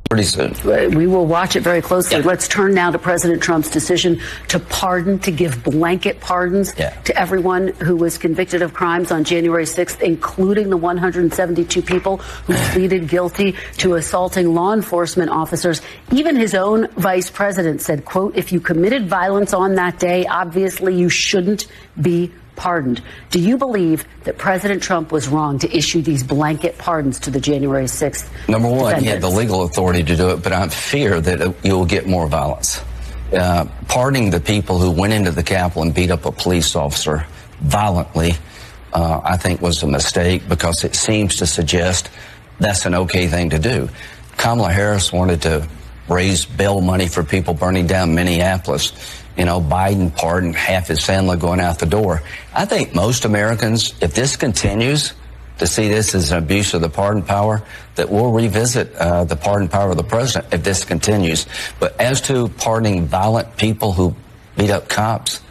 Pretty soon. We will watch it very closely. Yeah. Let's turn now to President Trump's decision to pardon, to give blanket pardons to everyone who was convicted of crimes on January 6th, including the 172 people who pleaded guilty to assaulting law enforcement officers. Even his own vice president said, quote, if you committed violence on that day, obviously you shouldn't be pardoned. Do you believe that President Trump was wrong to issue these blanket pardons to the January 6th Number one, defendants? he had the legal authority to do it, but I fear that you'll get more violence. Pardoning the people who went into the Capitol and beat up a police officer violently, I think was a mistake, because it seems to suggest that's an okay thing to do. Kamala Harris wanted to raise bail money for people burning down Minneapolis. Biden pardoned half his family going out the door. I think most Americans, if this continues, to see this as an abuse of the pardon power, that we'll revisit the pardon power of the president if this continues. But as to pardoning violent people who beat up cops,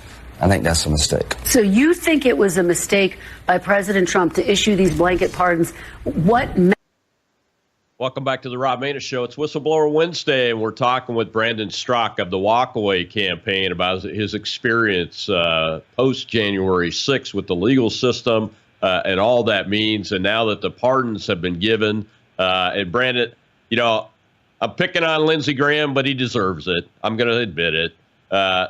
I think that's a mistake. So you think it was a mistake by President Trump to issue these blanket pardons? Welcome back to the Rob Maness Show. It's Whistleblower Wednesday, and we're talking with Brandon Strzok of the Walkaway Campaign about his experience post-January 6th with the legal system and all that means. And now that the pardons have been given, and Brandon, I'm picking on Lindsey Graham, but he deserves it. I'm going to admit it.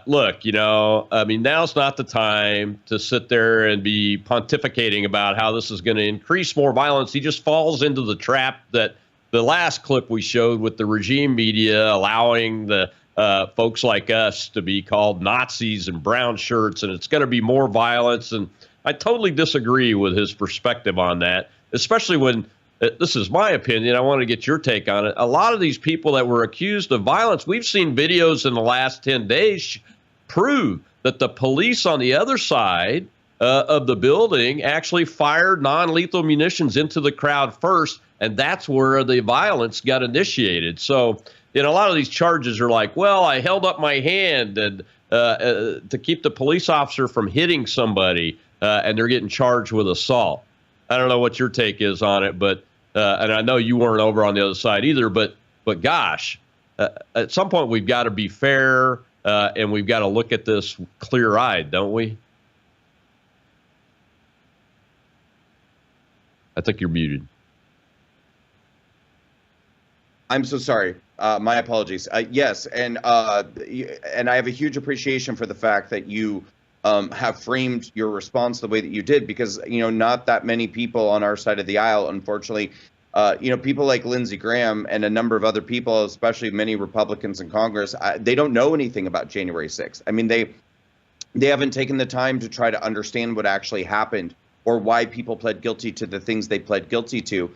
Look, now's not the time to sit there and be pontificating about how this is going to increase more violence. He just falls into the trap that the last clip we showed with the regime media allowing the folks like us to be called Nazis and brown shirts, and it's going to be more violence. And I totally disagree with his perspective on that, especially when, this is my opinion, I want to get your take on it. A lot of these people that were accused of violence, we've seen videos in the last 10 days prove that the police on the other side of the building actually fired non-lethal munitions into the crowd first, and that's where the violence got initiated. So a lot of these charges are like, well, I held up my hand and to keep the police officer from hitting somebody, and they're getting charged with assault. I don't know what your take is on it, but and I know you weren't over on the other side either, but gosh, at some point we've got to be fair, and we've got to look at this clear-eyed, don't we? I think you're muted. I'm so sorry. My apologies. Yes, and I have a huge appreciation for the fact that you have framed your response the way that you did, because not that many people on our side of the aisle, unfortunately, people like Lindsey Graham and a number of other people, especially many Republicans in Congress, they don't know anything about January 6th. I mean, they haven't taken the time to try to understand what actually happened or why people pled guilty to the things they pled guilty to.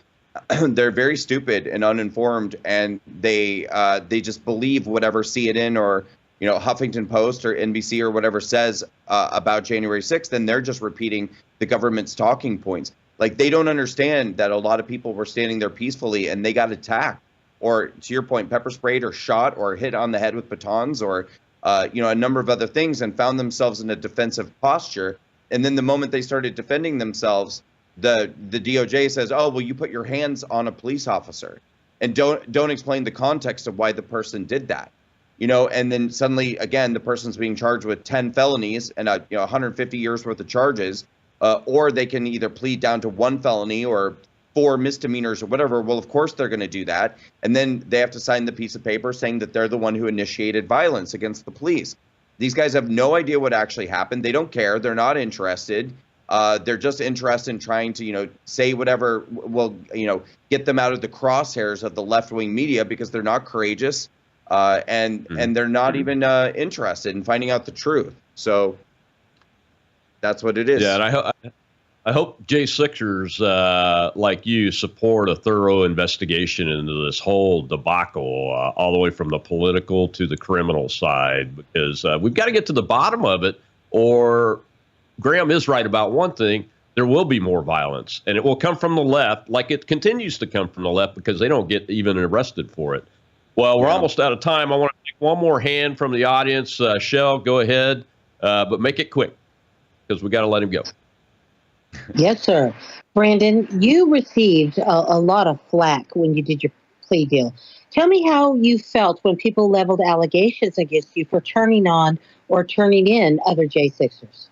They're very stupid and uninformed, and they just believe whatever CNN or Huffington Post or NBC or whatever says about January 6th, and they're just repeating the government's talking points. Like, they don't understand that a lot of people were standing there peacefully and they got attacked, or to your point, pepper sprayed or shot or hit on the head with batons or a number of other things, and found themselves in a defensive posture. And then the moment they started defending themselves, the DOJ says, oh, well, you put your hands on a police officer, and don't explain the context of why the person did that. And then suddenly, again, the person's being charged with 10 felonies and 150 years worth of charges, or they can either plead down to 1 felony or 4 misdemeanors or whatever. Well, of course they're going to do that. And then they have to sign the piece of paper saying that they're the one who initiated violence against the police. These guys have no idea what actually happened. They don't care. They're not interested. They're just interested in trying to, say whatever will, get them out of the crosshairs of the left-wing media, because they're not courageous, and they're not even interested in finding out the truth. So that's what it is. Yeah, and I hope J6ers like you support a thorough investigation into this whole debacle, all the way from the political to the criminal side, because we've got to get to the bottom of it, or Graham is right about one thing: there will be more violence, and it will come from the left, like it continues to come from the left, because they don't get even arrested for it. Well, we're almost out of time. I want to take one more hand from the audience. Shell, go ahead, but make it quick, because we got to let him go. Yes, sir. Brandon, you received a lot of flack when you did your plea deal. Tell me how you felt when people leveled allegations against you for turning on or turning in other J6ers.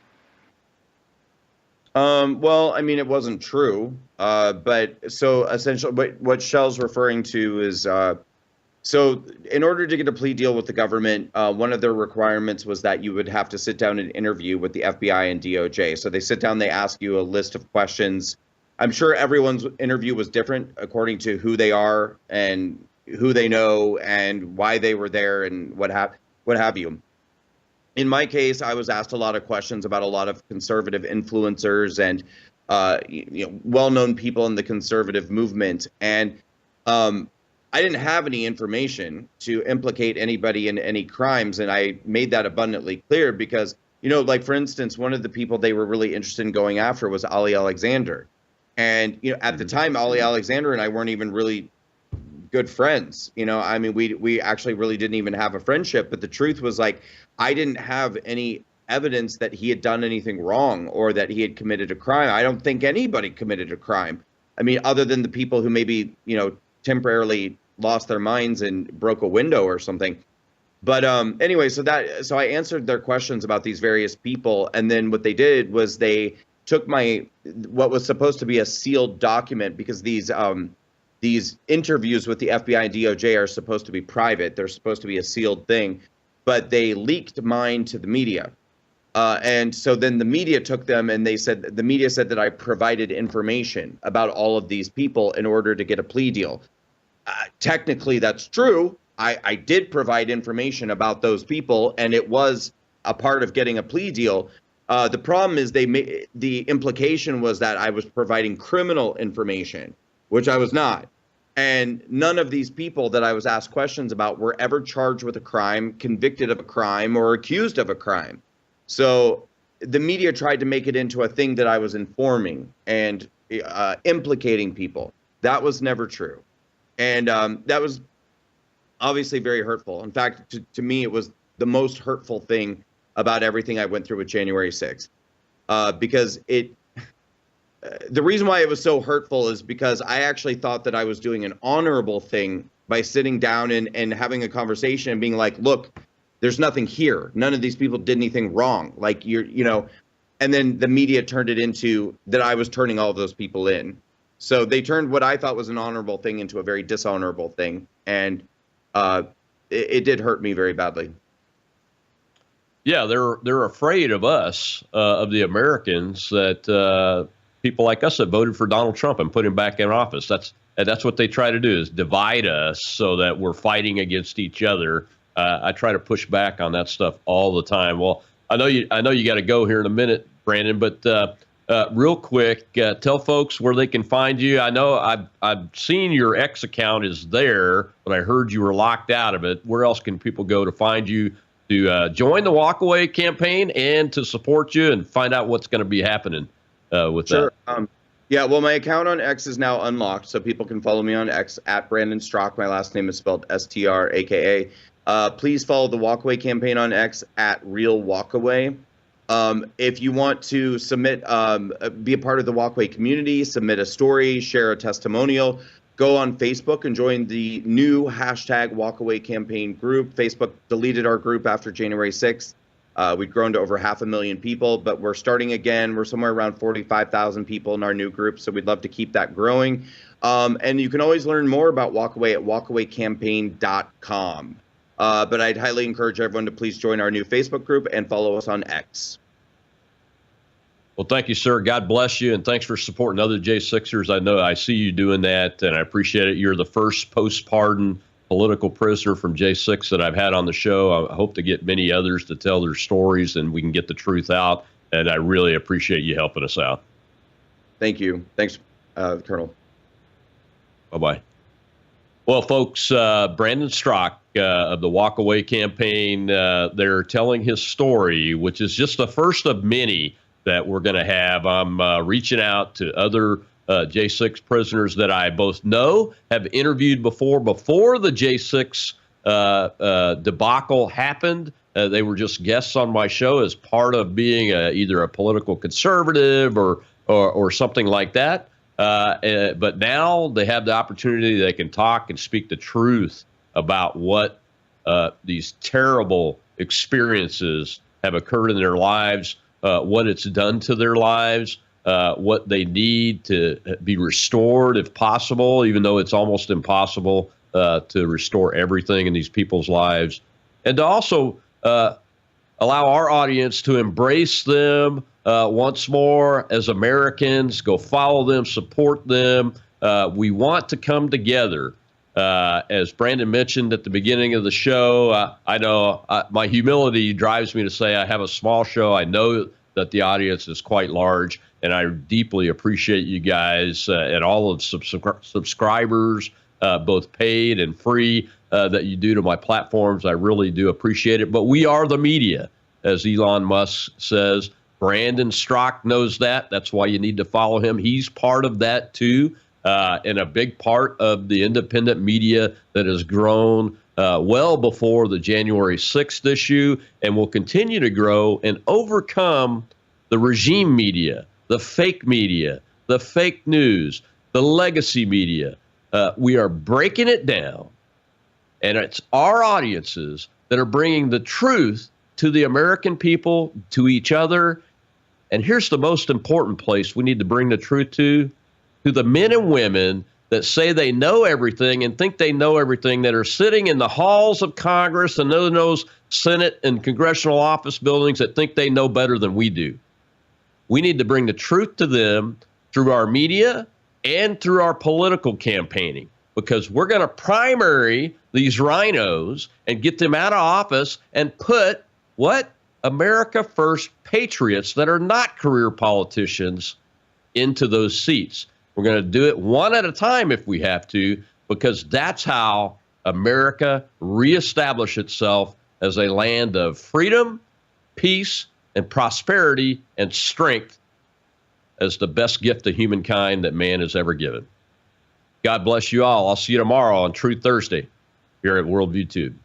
Well, I mean, it wasn't true. But so essentially what Shell's referring to is, so in order to get a plea deal with the government, one of their requirements was that you would have to sit down and interview with the FBI and DOJ. So they sit down, they ask you a list of questions. I'm sure everyone's interview was different according to who they are and who they know and why they were there and what have you. In my case, I was asked a lot of questions about a lot of conservative influencers and well-known people in the conservative movement, and I didn't have any information to implicate anybody in any crimes, and I made that abundantly clear because, like, for instance, one of the people they were really interested in going after was Ali Alexander. And, at the time, Ali Alexander and I weren't even really good friends. I mean, we actually really didn't even have a friendship, but the truth was, like, I didn't have any evidence that he had done anything wrong or that he had committed a crime. I don't think anybody committed a crime. I mean, other than the people who maybe, temporarily lost their minds and broke a window or something. But anyway, so I answered their questions about these various people, and then what they did was they took what was supposed to be a sealed document, because these interviews with the FBI and DOJ are supposed to be private. They're supposed to be a sealed thing, but they leaked mine to the media. And so then the media took them, and the media said that I provided information about all of these people in order to get a plea deal. Technically, that's true. I did provide information about those people, and it was a part of getting a plea deal. The problem is the implication was that I was providing criminal information, which I was not. And none of these people that I was asked questions about were ever charged with a crime, convicted of a crime, or accused of a crime. So the media tried to make it into a thing that I was informing and implicating people. That was never true. And that was obviously very hurtful. In fact, to me, it was the most hurtful thing about everything I went through with January 6th. Because the reason why it was so hurtful is because I actually thought that I was doing an honorable thing by sitting down and having a conversation and being like, look, there's nothing here. None of these people did anything wrong. Like, and then the media turned it into that I was turning all of those people in. So they turned what I thought was an honorable thing into a very dishonorable thing. And it did hurt me very badly. Yeah, they're afraid of us, of the Americans, that people like us that voted for Donald Trump and put him back in office. That's what they try to do, is divide us so that we're fighting against each other. I try to push back on that stuff all the time. Well, I know you got to go here in a minute, Brandon, but real quick, tell folks where they can find you. I know I've seen your X account is there, but I heard you were locked out of it. Where else can people go to find you, to join the Walkaway campaign and to support you and find out what's going to be happening with that? Yeah, well, my account on X is now unlocked, so people can follow me on X at Brandon Strzok. My last name is spelled Straka. Please follow the Walkaway campaign on X at Real Walkaway. If you want to submit, be a part of the Walkaway community, submit a story, share a testimonial, go on Facebook and join the new hashtag Walkaway campaign group. Facebook deleted our group after January 6th. We'd grown to over 500,000 people, but we're starting again. We're somewhere around 45,000 people in our new group, so we'd love to keep that growing. And you can always learn more about Walkaway at walkawaycampaign.com. But I'd highly encourage everyone to please join our new Facebook group and follow us on X. Well, thank you, sir. God bless you, and thanks for supporting other J6ers. I know I see you doing that, and I appreciate it. You're the first post-pardon political prisoner from J6 that I've had on the show. I hope to get many others to tell their stories, and we can get the truth out, and I really appreciate you helping us out. Thank you. Thanks, Colonel. Bye-bye. Well, folks, Brandon Strzok of the Walkaway campaign, they're telling his story, which is just the first of many that we're going to have. I'm reaching out to other J6 prisoners that I both know, have interviewed before the J6 debacle happened. They were just guests on my show as part of being either a political conservative or something like that. But now they have the opportunity, they can talk and speak the truth about what these terrible experiences have occurred in their lives, what it's done to their lives, what they need to be restored if possible, even though it's almost impossible to restore everything in these people's lives, and to also allow our audience to embrace them once more as Americans. Go follow them, support them. We want to come together. As Brandon mentioned at the beginning of the show, I know my humility drives me to say I have a small show. I know that the audience is quite large, and I deeply appreciate you guys and all of subscribers, both paid and free, that you do to my platforms. I really do appreciate it. But we are the media, as Elon Musk says. Brandon Strzok knows that. That's why you need to follow him. He's part of that too, and a big part of the independent media that has grown well before the January 6th issue, and will continue to grow and overcome the regime media, the fake media, the fake news, the legacy media. We are breaking it down, and it's our audiences that are bringing the truth to the American people, to each other. And here's the most important place we need to bring the truth to the men and women that say they know everything and think they know everything, that are sitting in the halls of Congress and those Senate and congressional office buildings that think they know better than we do. We need to bring the truth to them through our media and through our political campaigning, because we're going to primary these rhinos and get them out of office and put America First patriots that are not career politicians into those seats. We're going to do it one at a time if we have to, because that's how America reestablish itself as a land of freedom, peace, and prosperity and strength as the best gift to humankind that man has ever given. God bless you all. I'll see you tomorrow on Truth Thursday. here at Worldview Tube.